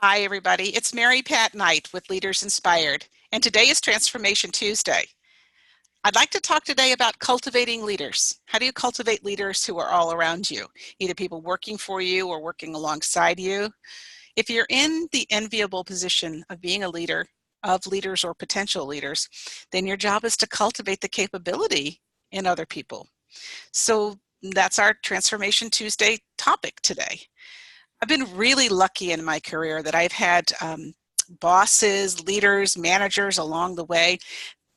Hi, everybody. It's Mary Pat Knight with Leaders Inspired, and today is Transformation Tuesday. I'd like to talk today about cultivating leaders. How do you cultivate leaders who are all around you, either people working for you or working alongside you? If you're in the enviable position of being a leader, of leaders or potential leaders, then your job is to cultivate the capability in other people. So that's our Transformation Tuesday topic today. I've been really lucky in my career that I've had bosses, leaders, managers along the way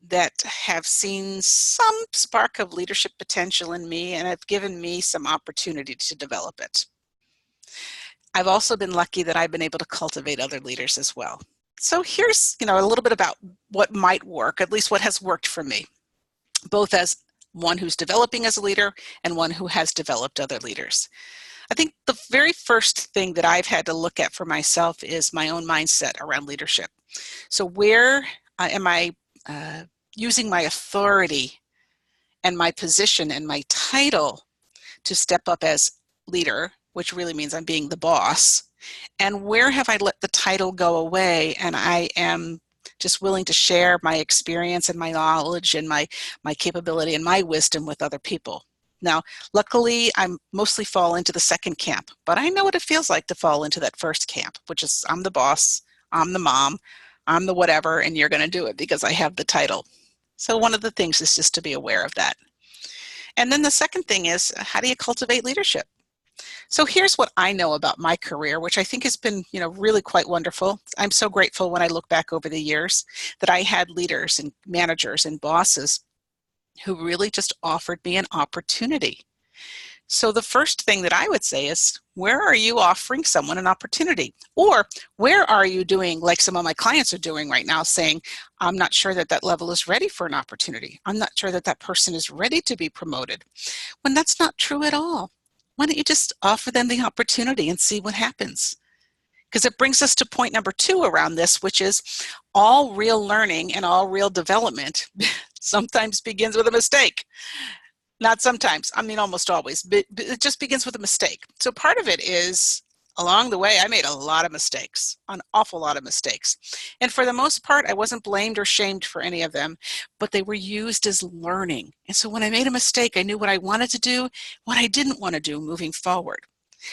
that have seen some spark of leadership potential in me and have given me some opportunity to develop it. I've also been lucky that I've been able to cultivate other leaders as well. So here's, a little bit about what might work, at least what has worked for me, both as one who's developing as a leader and one who has developed other leaders. I think the very first thing that I've had to look at for myself is my own mindset around leadership. So where am I using my authority and my position and my title to step up as leader, which really means I'm being the boss, and where have I let the title go away and I am just willing to share my experience and my knowledge and my capability and my wisdom with other people. Now, luckily, I mostly fall into the second camp, but I know what it feels like to fall into that first camp, which is I'm the boss, I'm the mom, I'm the whatever, and you're going to do it because I have the title. So one of the things is just to be aware of that. And then the second thing is, how do you cultivate leadership? So here's what I know about my career, which I think has been, really quite wonderful. I'm so grateful when I look back over the years that I had leaders and managers and bosses who really just offered me an opportunity. So the first thing that I would say is, where are you offering someone an opportunity? Or where are you doing, like some of my clients are doing right now, saying, I'm not sure that that level is ready for an opportunity. I'm not sure that that person is ready to be promoted. When that's not true at all. Why don't you just offer them the opportunity and see what happens? Because it brings us to point number 2 around this, which is all real learning and all real development sometimes begins with a mistake. Not sometimes, I mean almost always, but it just begins with a mistake. So part of it is, along the way, I made a lot of mistakes, an awful lot of mistakes. And for the most part, I wasn't blamed or shamed for any of them, but they were used as learning. And so when I made a mistake, I knew what I wanted to do, what I didn't want to do moving forward.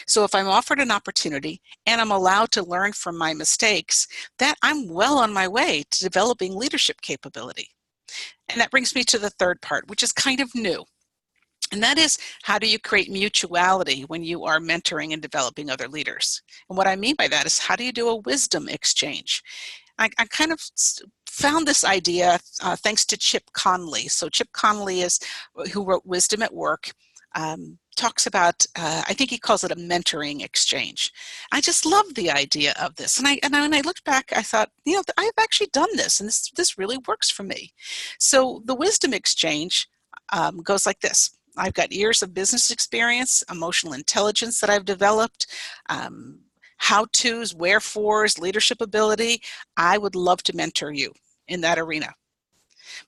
So if I'm offered an opportunity and I'm allowed to learn from my mistakes, that I'm well on my way to developing leadership capability. And that brings me to the third part, which is kind of new. And that is, how do you create mutuality when you are mentoring and developing other leaders? And what I mean by that is, how do you do a wisdom exchange? I kind of found this idea thanks to Chip Conley. So Chip Conley is who wrote Wisdom at Work. Talks about, I think he calls it a mentoring exchange. I just love the idea of this. And when I looked back, I thought, I've actually done this, and this really works for me. So the wisdom exchange goes like this. I've got years of business experience, emotional intelligence that I've developed, how-tos, wherefores, leadership ability. I would love to mentor you in that arena.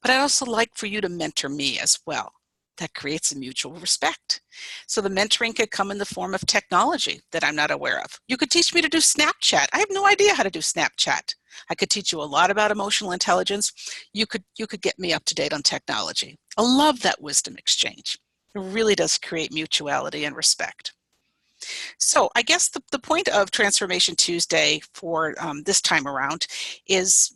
But I'd also like for you to mentor me as well. That creates a mutual respect. So the mentoring could come in the form of technology that I'm not aware of. You could teach me to do Snapchat. I have no idea how to do Snapchat. I could teach you a lot about emotional intelligence. You could get me up to date on technology. I love that wisdom exchange. It really does create mutuality and respect. So I guess the point of Transformation Tuesday for this time around is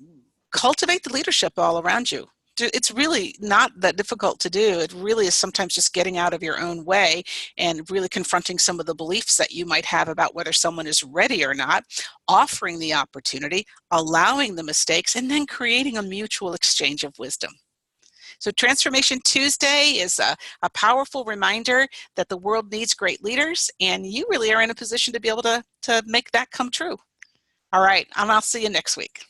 cultivate the leadership all around you. It's really not that difficult to do. It really is sometimes just getting out of your own way and really confronting some of the beliefs that you might have about whether someone is ready or not, offering the opportunity, allowing the mistakes, and then creating a mutual exchange of wisdom. So Transformation Tuesday is a powerful reminder that the world needs great leaders, and you really are in a position to be able to make that come true. All right, and I'll see you next week.